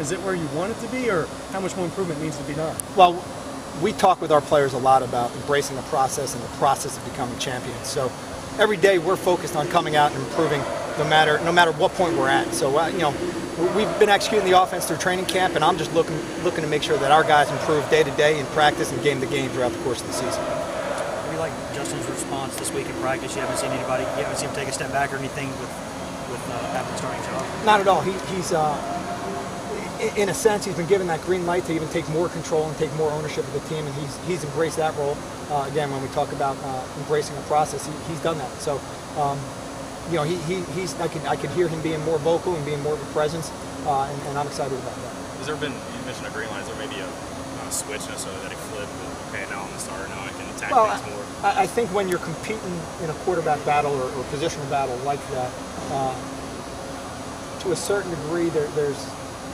Is it where you want it to be, or how much more improvement needs to be done? Well, we talk with our players a lot about embracing the process and the process of becoming champions. So every day we're focused on coming out and improving no matter what point we're at. So, we've been executing the offense through training camp, and I'm just looking to make sure that our guys improve day to day in practice and game to game throughout the course of the season. What do you like Justin's response this week in practice? You haven't seen him take a step back or anything with having the starting job? Not at all. He's in a sense, he's been given that green light to even take more control and take more ownership of the team, and he's embraced that role. Again, when we talk about embracing the process, he's done that. So, I could hear him being more vocal and being more of a presence, and I'm excited about that. Has there been, you mentioned a green light, is there maybe a switch necessarily that he flipped? Okay, now I'm the starter, now I can attack things more? I think when you're competing in a quarterback battle or positional battle like that, to a certain degree, there's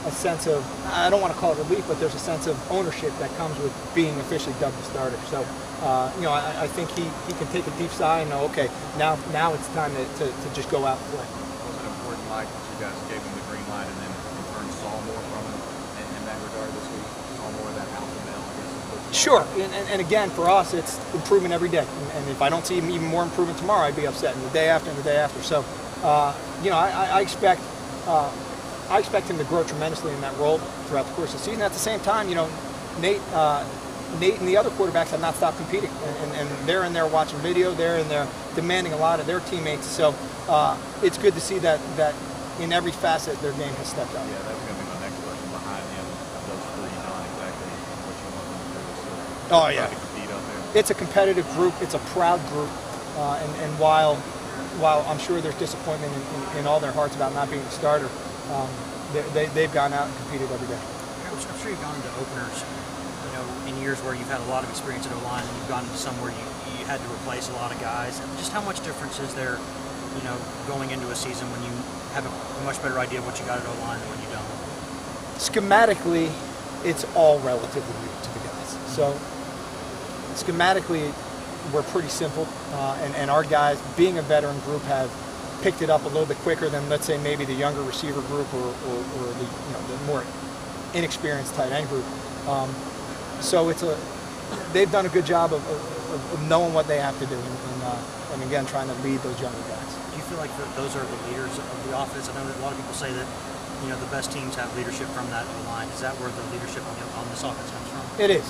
a sense of, I don't want to call it relief, but there's a sense of ownership that comes with being officially dubbed the starter. So, I think he can take a deep sigh and know, okay, now it's time to just go out and play. Was it important, Mike, that you guys gave him the green light and then in turn saw more from him in that regard this week? Saw more of that alpha male, I guess? Sure, and again, for us, it's improvement every day. And if I don't see even more improvement tomorrow, I'd be upset, and the day after and the day after. So, I expect him to grow tremendously in that role throughout the course of the season. At the same time, Nate and the other quarterbacks have not stopped competing, and they're in there watching video. They're in there demanding a lot of their teammates. So it's good to see that in every facet their game has stepped up. Yeah, that was going to be my next question. Behind him, those three, not exactly what you want them to do. Oh yeah, it's a competitive group. It's a proud group, and while I'm sure there's disappointment in all their hearts about not being the starter, they've gone out and competed every day. I'm sure you've gone into openers, in years where you've had a lot of experience at O-line, and you've gone into some where you had to replace a lot of guys. Just how much difference is there, going into a season when you have a much better idea of what you got at O-line than when you don't? Schematically, it's all relatively new to the guys. So schematically, we're pretty simple, and our guys, being a veteran group, have picked it up a little bit quicker than, let's say, maybe the younger receiver group or the more inexperienced tight end group. So they've done a good job of knowing what they have to do, and again, trying to lead those younger guys. Do you feel like those are the leaders of the offense? I know that a lot of people say that the best teams have leadership from that O-line. Is that where the leadership on this offense comes from? It is,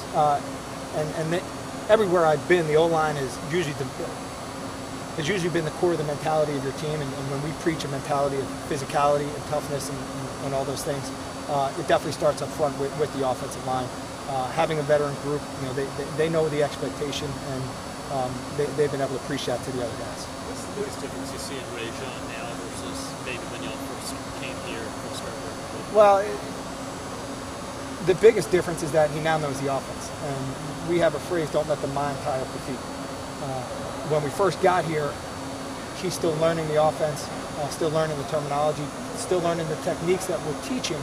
everywhere I've been, the O-line has usually been the core of the mentality of your team, and when we preach a mentality of physicality and toughness and all those things, it definitely starts up front with the offensive line. Having a veteran group, they know the expectation, and they've been able to preach that to the other guys. What's the biggest difference you see in Ray John now versus maybe when y'all first came here, first started working with? Well, the biggest difference is that he now knows the offense, and we have a phrase: "Don't let the mind tie up the feet." When we first got here, he's still learning the offense, still learning the terminology, still learning the techniques that we're teaching.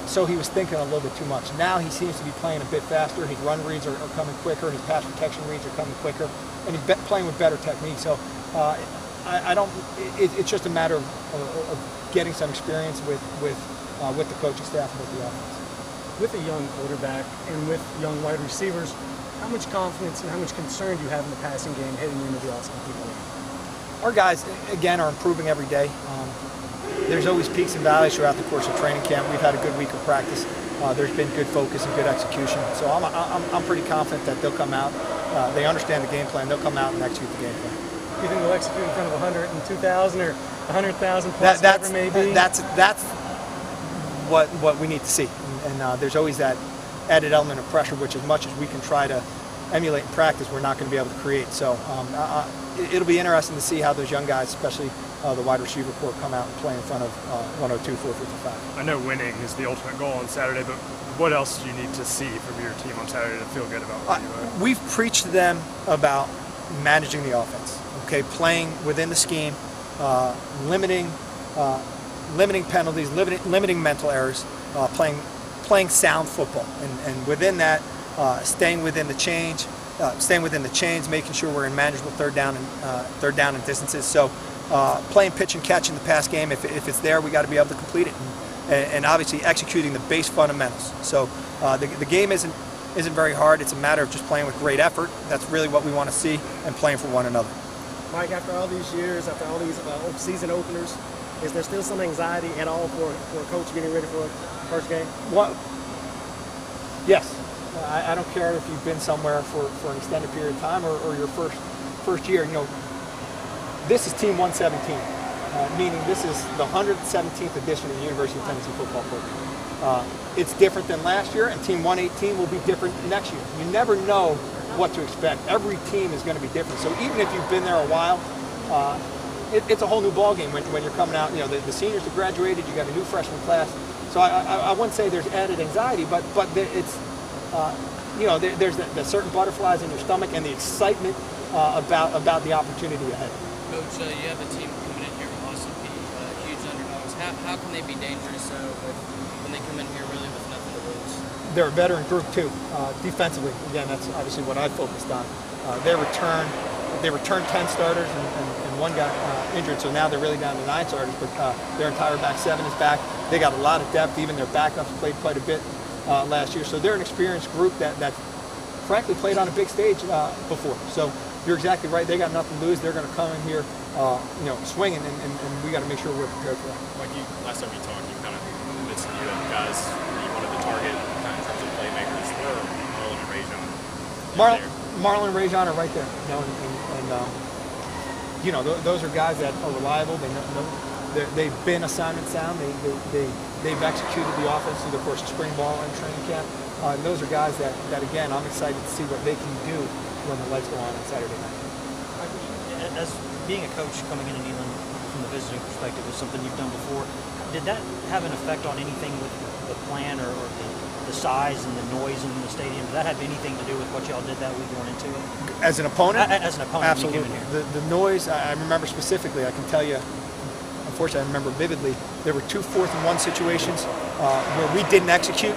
So he was thinking a little bit too much. Now he seems to be playing a bit faster. His run reads are coming quicker. His pass protection reads are coming quicker, and he's playing with better technique. So it's just a matter of getting some experience with the coaching staff and with the offense. With a young quarterback and with young wide receivers, how much confidence and how much concern do you have in the passing game heading into the offseason? Our guys, again, are improving every day. There's always peaks and valleys throughout the course of training camp. We've had a good week of practice. There's been good focus and good execution. So I'm pretty confident that they'll come out. They understand the game plan. They'll come out and execute the game plan. You think they'll execute in front of 102,000 or 100,000 plus, whatever it may be? That's what we need to see. And there's always that added element of pressure, which as much as we can try to emulate in practice, we're not going to be able to create. So it'll be interesting to see how those young guys, especially the wide receiver corps, come out and play in front of 102, 455. I know winning is the ultimate goal on Saturday, but what else do you need to see from your team on Saturday to feel good about where you are? We've preached to them about managing the offense, okay, playing within the scheme, limiting penalties, limiting mental errors, playing sound football, and within that, staying within the chains, making sure we're in manageable third down and distances. So playing pitch and catch in the pass game, if it's there, we got to be able to complete it. and obviously executing the base fundamentals. So the game isn't very hard. It's a matter of just playing with great effort. That's really what we want to see, and playing for one another. Mike, after all these years, after all these season openers, is there still some anxiety at all for a coach getting ready for a first game? What? Yes. I don't care if you've been somewhere for an extended period of time or your first year. You know, this is Team 117, meaning this is the 117th edition of the University of Tennessee football program. It's different than last year, and Team 118 will be different next year. You never know what to expect. Every team is going to be different. So even if you've been there a while, it's a whole new ballgame when you're coming out. You know, the seniors have graduated. You got a new freshman class. So I wouldn't say there's added anxiety, but it's you know, there's the certain butterflies in your stomach and the excitement about the opportunity ahead. Coach, you have a team coming in here with Austin Peay, huge underdogs. How can they be dangerous when they come in here really with nothing to lose? They're a veteran group too. Defensively, again, that's obviously what I focused on. They returned 10 starters and one got injured, so now they're really down to 9 starters. But their entire back 7 is back. They got a lot of depth. Even their backups played quite a bit last year. So they're an experienced group that frankly played on a big stage before. So you're exactly right. They got nothing to lose. They're going to come in here, you know, swinging, and we got to make sure we're prepared for that. Like last time you talked, you kind of mentioned you had guys where you wanted to target kind of in terms of playmakers. Where are Marlon and Rajon? Marlon and Rajon are right there. You know, and you know, those are guys that are reliable. They've been assignment sound. They've executed the offense through the course of spring ball and training camp. And those are guys that again, I'm excited to see what they can do when the lights go on Saturday night. As being a coach coming into Neyland from the visiting perspective is something you've done before. Did that have an effect on anything with the plan or the size and the noise in the stadium? Did that have anything to do with what y'all did that week going into it? As an opponent? As an opponent, absolutely. when you came in here. The noise, I remember specifically. I can tell you, unfortunately, I remember vividly. There were 2 4th-and-1 situations where we didn't execute.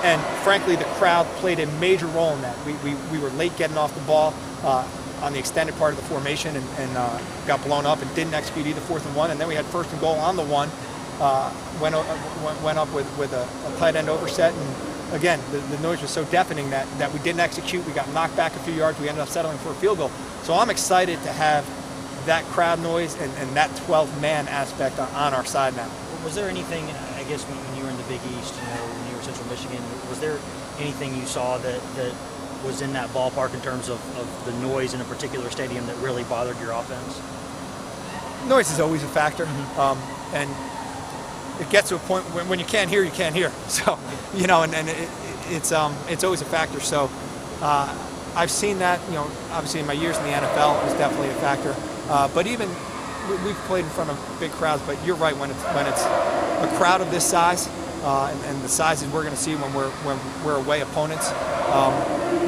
And frankly, the crowd played a major role in that. We were late getting off the ball on the extended part of the formation and got blown up and didn't execute either 4th-and-1. And then we had 1st and goal on the 1. Went up with a tight end overset. And again, the noise was so deafening that we didn't execute. We got knocked back a few yards. We ended up settling for a field goal. So I'm excited to have that crowd noise and that 12-man aspect on our side now. Was there anything, I guess, when you were in the Big East, you know, when you were Central Michigan, was there anything you saw that was in that ballpark in terms of the noise in a particular stadium that really bothered your offense? Noise is always a factor, and it gets to a point when you can't hear, you can't hear. So, you know, and it's always a factor. So I've seen that, you know, obviously in my years in the NFL, it was definitely a factor. But even we've played in front of big crowds, but you're right, when it's a crowd of this size and the sizes we're going to see when we're away opponents,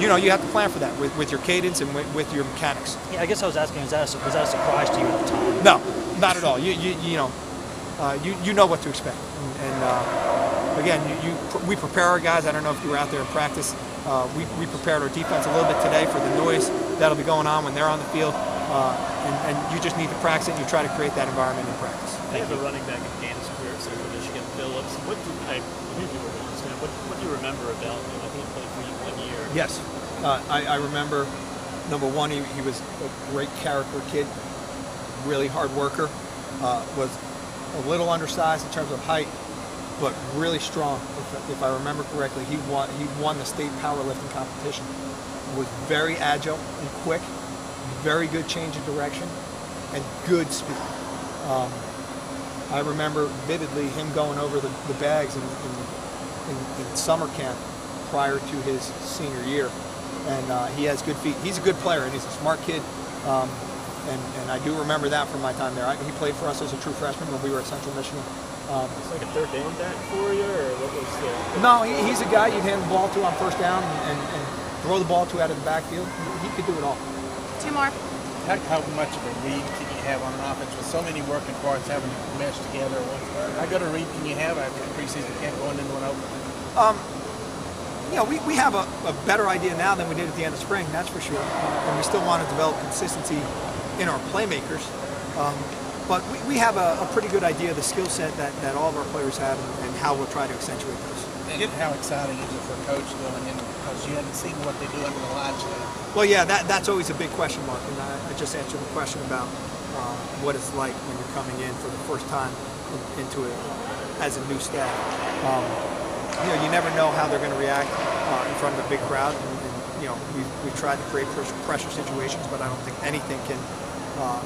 you know, you have to plan for that with your cadence and with your mechanics. Yeah, I guess I was asking, was that a surprise to you at the time? No, not at all. You know, you know what to expect. And again, we prepare our guys. I don't know if you were out there in practice. We prepared our defense a little bit today for the noise that'll be going on when they're on the field. And you just need to practice it, and you try to create that environment in practice. You have a running back in Kansas career at Central Michigan, Phillips. What do you remember about him? I think he played for you 1 year. Yes. I remember, number one, he was a great character kid, really hard worker, was a little undersized in terms of height, but really strong. If I remember correctly, he won the state powerlifting competition. Was very agile and quick. Very good change of direction and good speed. I remember vividly him going over the bags in summer camp prior to his senior year, and he has good feet. He's a good player and he's a smart kid, and I do remember that from my time there. He played for us as a true freshman when we were at Central Michigan. It's like a third down back for you, or what was the... No, he's a guy you'd hand the ball to on first down and throw the ball to out of the backfield. He could do it all. 2 more. How much of a read can you have on an offense with so many working parts having to mesh together? How good a read can you have after a preseason camp going into an open? You know, we have a better idea now than we did at the end of spring, that's for sure. And we still want to develop consistency in our playmakers. But we have a pretty good idea of the skill set that all of our players have and how we'll try to accentuate those. And how exciting is it for a coach going in because you haven't seen what they do under the lights yet? Well, yeah, that's always a big question mark, and I just answered the question about what it's like when you're coming in for the first time into it as a new staff. You never know how they're going to react in front of a big crowd, and we've tried to create pressure situations, but I don't think anything can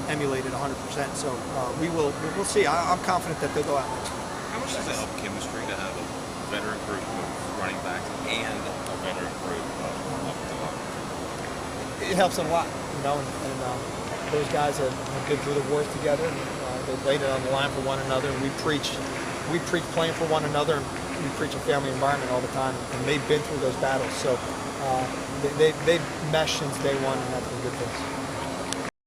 emulate it 100%. So we'll see. I'm confident that they'll go out next week. How much does it help chemistry to have a veteran group of running backs and a veteran group of offensive line? It helps a lot, and those guys have been through the worst together. And, they've laid it on the line for one another, and we preach playing for one another, and we preach a family environment all the time. And they've been through those battles, so they've meshed since day one, and that's been good for us.